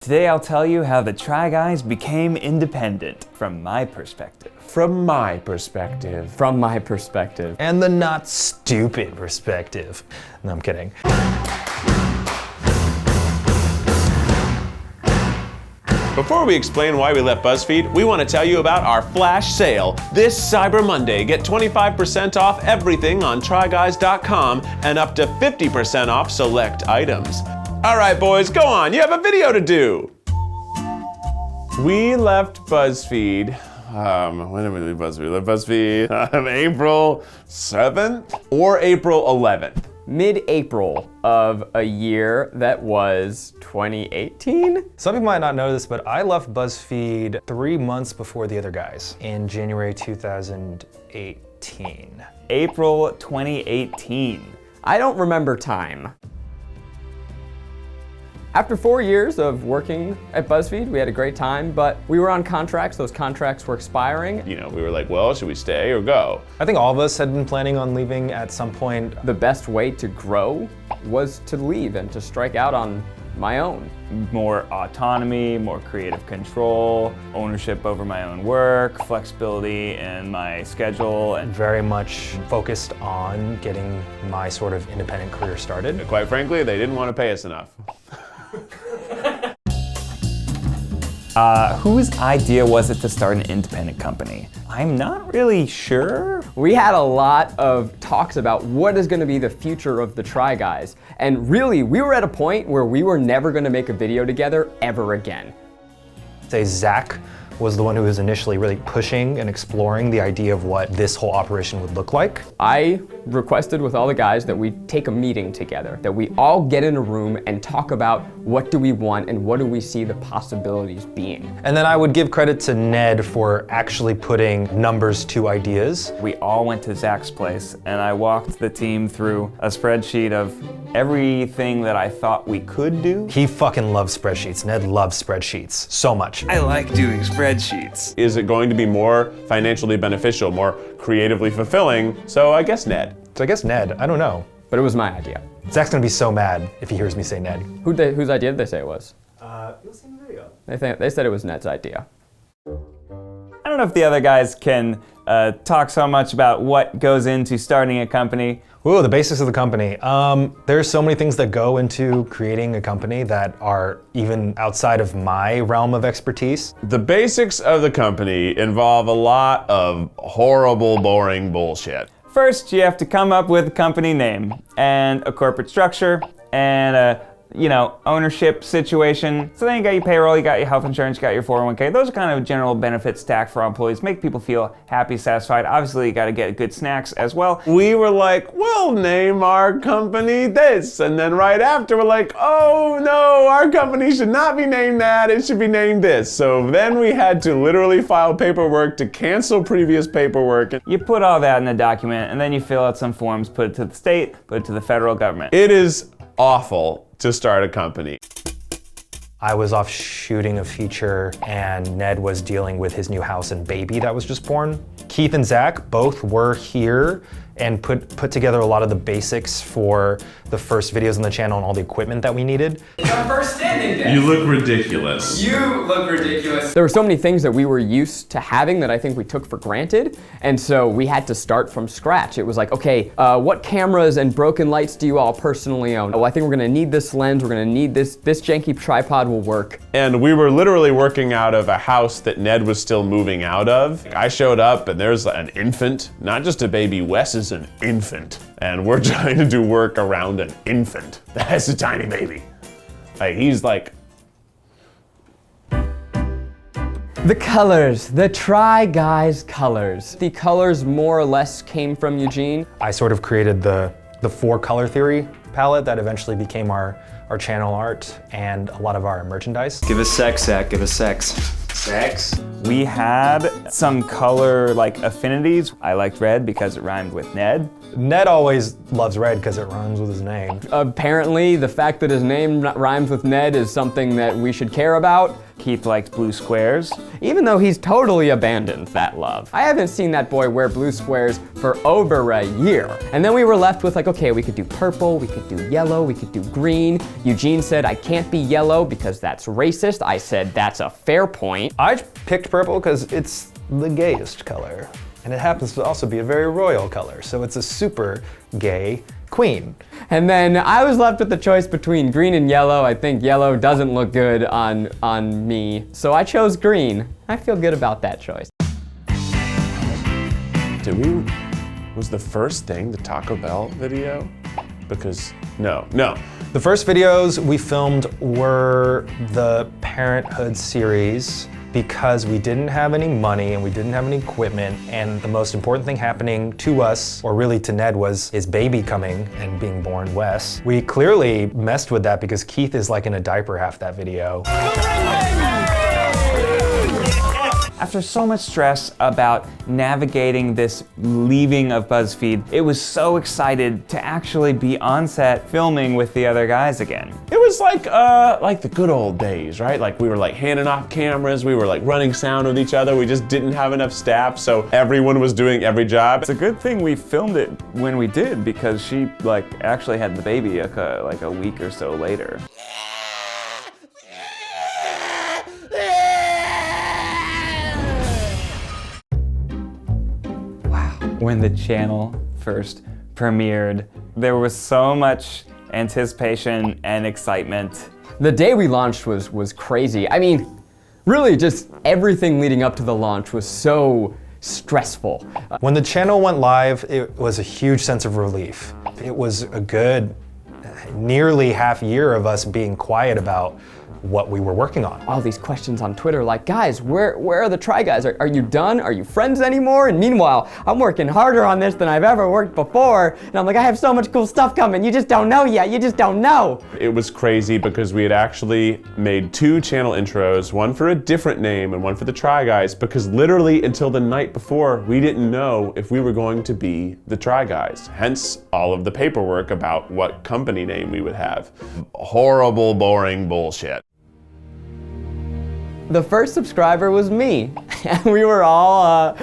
Today I'll tell you how the Try Guys became independent from my perspective. From my perspective. From my perspective. And the not stupid perspective. No, I'm kidding. Before we explain why we left BuzzFeed, we want to tell you about our flash sale. This Cyber Monday, get 25% off everything on tryguys.com and up to 50% off select items. All right, boys, go on. You have a video to do. We left BuzzFeed. When did we leave BuzzFeed? We left BuzzFeed on April 7th or April 11th. Mid-April of a year that was 2018? Some people might not know this, but I left BuzzFeed 3 months before the other guys in January 2018. April 2018. I don't remember time. After 4 years of working at BuzzFeed, we had a great time, but we were on contracts. Those contracts were expiring. You know, we were like, well, should we stay or go? I think all of us had been planning on leaving at some point. The best way to grow was to leave and to strike out on my own. More autonomy, more creative control, ownership over my own work, flexibility in my schedule, and Very much focused on getting my sort of independent career started. Quite frankly, they didn't want to pay us enough. whose idea was it to start an independent company? I'm not really sure. We had a lot of talks about what is going to be the future of the Try Guys. And really, we were at a point where we were never going to make a video together ever again. Say Zach was the one who was initially really pushing and exploring the idea of what this whole operation would look like. I requested with all the guys that we take a meeting together, that we all get in a room and talk about what do we want and what do we see the possibilities being. And then I would give credit to Ned for actually putting numbers to ideas. We all went to Zach's place and I walked the team through a spreadsheet of everything that I thought we could do. He fucking loves spreadsheets. Ned loves spreadsheets so much. I like doing spreadsheets. Is it going to be more financially beneficial, more creatively fulfilling? So I guess Ned. So I guess Ned, I don't know. But it was my idea. Zach's gonna be so mad if he hears me say Ned. Whose idea did they say it was? You'll see in the video. They said it was Ned's idea. I don't know if the other guys can talk so much about what goes into starting a company. Ooh, the basics of the company. There's so many things that go into creating a company that are even outside of my realm of expertise. The basics of the company involve a lot of horrible, boring bullshit. First, you have to come up with a company name and a corporate structure and a ownership situation. So then you got your payroll, you got your health insurance, you got your 401k. Those are kind of general benefits stacked for our employees, make people feel happy, satisfied. Obviously, you got to get good snacks as well. We were like, we'll name our company this. And then right after, we're like, oh no, our company should not be named that. It should be named this. So then we had to literally file paperwork to cancel previous paperwork. You put all that in a document and then you fill out some forms, put it to the state, put it to the federal government. It is awful to start a company. I was off shooting a feature and Ned was dealing with his new house and baby that was just born. Keith and Zach both were here and put together a lot of the basics for the first videos on the channel and all the equipment that we needed. It's our first standing day. You look ridiculous. You look ridiculous. There were so many things that we were used to having that I think we took for granted, and so we had to start from scratch. It was like, okay, what cameras and broken lights do you all personally own? Oh, I think we're gonna need this lens, we're gonna need this janky tripod will work. And we were literally working out of a house that Ned was still moving out of. I showed up and there's an infant, not just a baby, Wes is an infant. And we're trying to do work around an infant. That's a tiny baby. Like, he's like, The colors, the Try Guys colors. The colors more or less came from Eugene. I sort of created the 4-color theory palette that eventually became our channel art and a lot of our merchandise. Give us sex, Zach. Give us sex. Sex. We had some color affinities. I liked red because it rhymed with Ned. Ned always loves red because it rhymes with his name. Apparently, the fact that his name rhymes with Ned is something that we should care about. Keith liked blue squares. Even though he's totally abandoned that love. I haven't seen that boy wear blue squares for over a year. And then we were left with like, okay, we could do purple, we could do yellow, we could do green. Eugene said, I can't be yellow because that's racist. I said, that's a fair point. I picked purple because it's the gayest color. And it happens to also be a very royal color, so it's a super gay queen. And then I was left with the choice between green and yellow. I think yellow doesn't look good on me, so I chose green. I feel good about that choice. Was the first thing the Taco Bell video? Because, no. The first videos we filmed were the Parenthood series because we didn't have any money and we didn't have any equipment, and the most important thing happening to us, or really to Ned, was his baby coming and being born, Wes. We clearly messed with that because Keith is like in a diaper half that video. After so much stress about navigating this leaving of BuzzFeed, it was so excited to actually be on set filming with the other guys again. It was like the good old days, right? Like we were like handing off cameras, we were like running sound with each other, we just didn't have enough staff, so everyone was doing every job. It's a good thing we filmed it when we did, because she like actually had the baby like a week or so later. When the channel first premiered, there was so much anticipation and excitement. The day we launched was crazy. I mean, really just everything leading up to the launch was so stressful. When the channel went live, it was a huge sense of relief. It was a good nearly half year of us being quiet about what we were working on. All these questions on Twitter like, guys, where are the Try Guys? Are you done? Are you friends anymore? And meanwhile, I'm working harder on this than I've ever worked before. And I'm like, I have so much cool stuff coming. You just don't know yet. You just don't know. It was crazy because we had actually made 2 channel intros, one for a different name and one for the Try Guys, because literally until the night before, we didn't know if we were going to be the Try Guys. Hence all of the paperwork about what company name we would have. Horrible, boring bullshit. The first subscriber was me. And we were all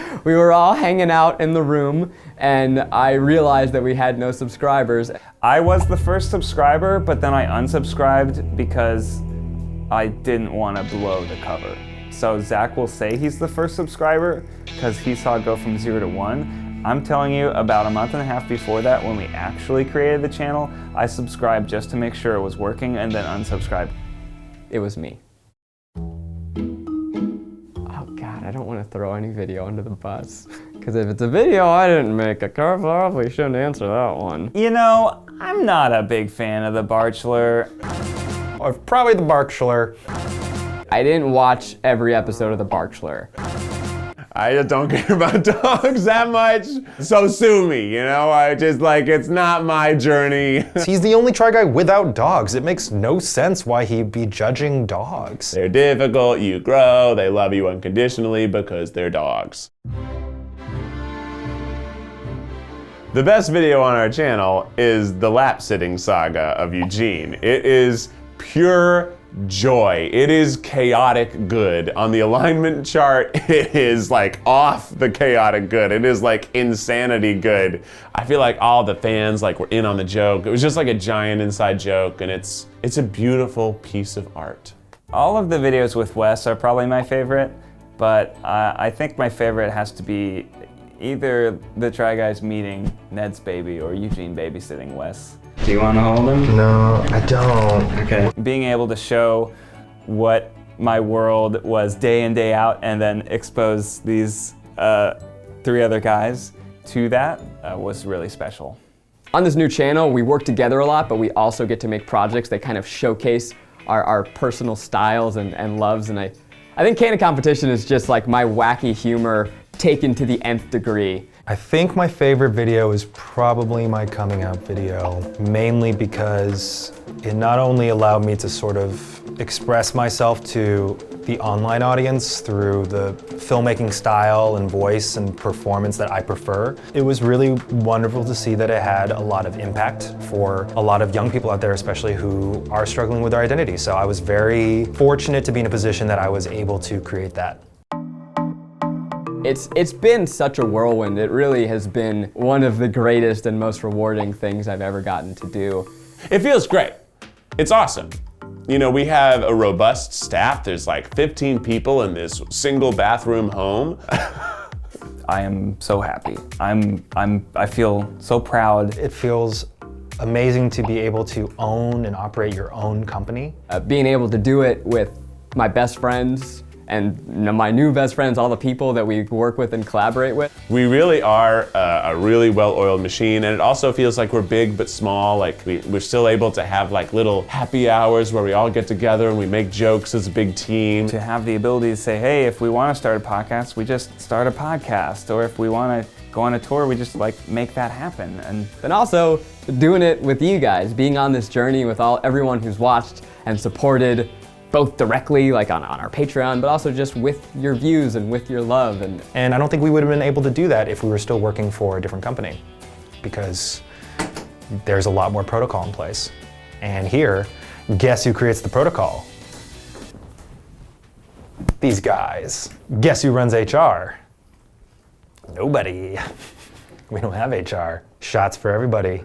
hanging out in the room, and I realized that we had no subscribers. I was the first subscriber, but then I unsubscribed because I didn't want to blow the cover. So Zach will say he's the first subscriber because he saw it go from 0 to 1. I'm telling you, about a month and a half before that, when we actually created the channel, I subscribed just to make sure it was working and then unsubscribed. It was me. I don't want to throw any video under the bus, because if it's a video I didn't make, I probably shouldn't answer that one. You know, I'm not a big fan of The Bachelor. Or probably The Bachelor. I didn't watch every episode of The Bachelor. I just don't care about dogs that much, so sue me, you know? I just like, it's not my journey. He's the only Try Guy without dogs. It makes no sense why he'd be judging dogs. They're difficult, you grow, they love you unconditionally because they're dogs. The best video on our channel is the lap sitting saga of Eugene. It is pure joy. It is chaotic good. On the alignment chart, it is like off the chaotic good. It is like insanity good. I feel like all the fans like were in on the joke. It was just like a giant inside joke, and it's a beautiful piece of art. All of the videos with Wes are probably my favorite, but I think my favorite has to be either the Try Guys meeting Ned's baby or Eugene babysitting Wes. Do you want to hold him? No, I don't. Okay. Being able to show what my world was day in, day out, and then expose these 3 other guys to that was really special. On this new channel, we work together a lot, but we also get to make projects that kind of showcase our personal styles and loves. And I think Can of Competition is just like my wacky humor taken to the nth degree. I think my favorite video is probably my coming out video, mainly because it not only allowed me to sort of express myself to the online audience through the filmmaking style and voice and performance that I prefer. It was really wonderful to see that it had a lot of impact for a lot of young people out there, especially who are struggling with their identity. So I was very fortunate to be in a position that I was able to create that. It's been such a whirlwind. It really has been one of the greatest and most rewarding things I've ever gotten to do. It feels great. It's awesome. You know, we have a robust staff. There's like 15 people in this single bathroom home. I am so happy. I feel so proud. It feels amazing to be able to own and operate your own company. Being able to do it with my best friends and my new best friends, all the people that we work with and collaborate with. We really are a really well-oiled machine, and it also feels like we're big but small. Like we're still able to have like little happy hours where we all get together and we make jokes as a big team. To have the ability to say, hey, if we want to start a podcast, we just start a podcast. Or if we want to go on a tour, we just like make that happen. And also doing it with you guys, being on this journey with everyone who's watched and supported, both directly, like on our Patreon, but also just with your views and with your love. And I don't think we would have been able to do that if we were still working for a different company, because there's a lot more protocol in place. And here, guess who creates the protocol? These guys. Guess who runs HR? Nobody. We don't have HR. Shots for everybody.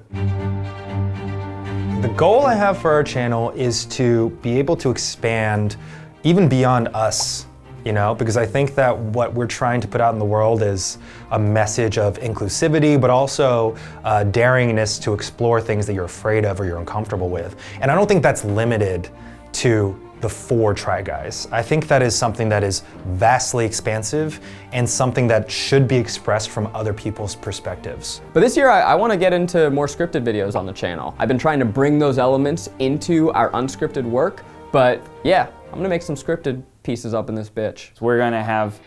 The goal I have for our channel is to be able to expand even beyond us, you know, because I think that what we're trying to put out in the world is a message of inclusivity, but also daringness to explore things that you're afraid of or you're uncomfortable with. And I don't think that's limited to the 4 Try Guys. I think that is something that is vastly expansive and something that should be expressed from other people's perspectives. But this year I want to get into more scripted videos on the channel. I've been trying to bring those elements into our unscripted work, but yeah, I'm gonna make some scripted pieces up in this bitch. we're gonna have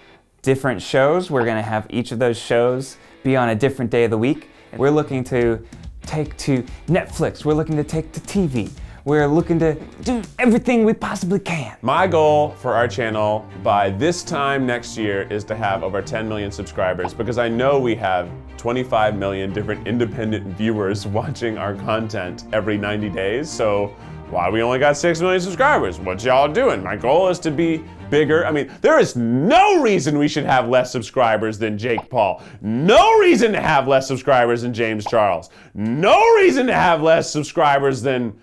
different shows. We're gonna have each of those shows be on a different day of the week. We're looking to take to Netflix. We're looking to take to TV. We're looking to do everything we possibly can. My goal for our channel by this time next year is to have over 10 million subscribers, because I know we have 25 million different independent viewers watching our content every 90 days. So why we only got 6 million subscribers? What y'all doing? My goal is to be bigger. I mean, there is no reason we should have less subscribers than Jake Paul. No reason to have less subscribers than James Charles. No reason to have less subscribers than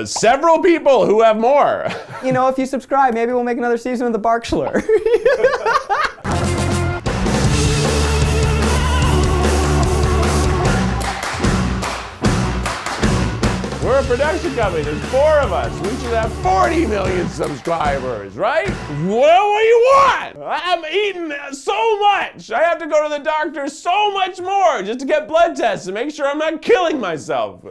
several people who have more. You know, if you subscribe, maybe we'll make another season of the Barkschler. We're a production company. There's 4 of us. We should have 40 million subscribers, right? Well, what do you want? I'm eating so much. I have to go to the doctor so much more just to get blood tests to make sure I'm not killing myself.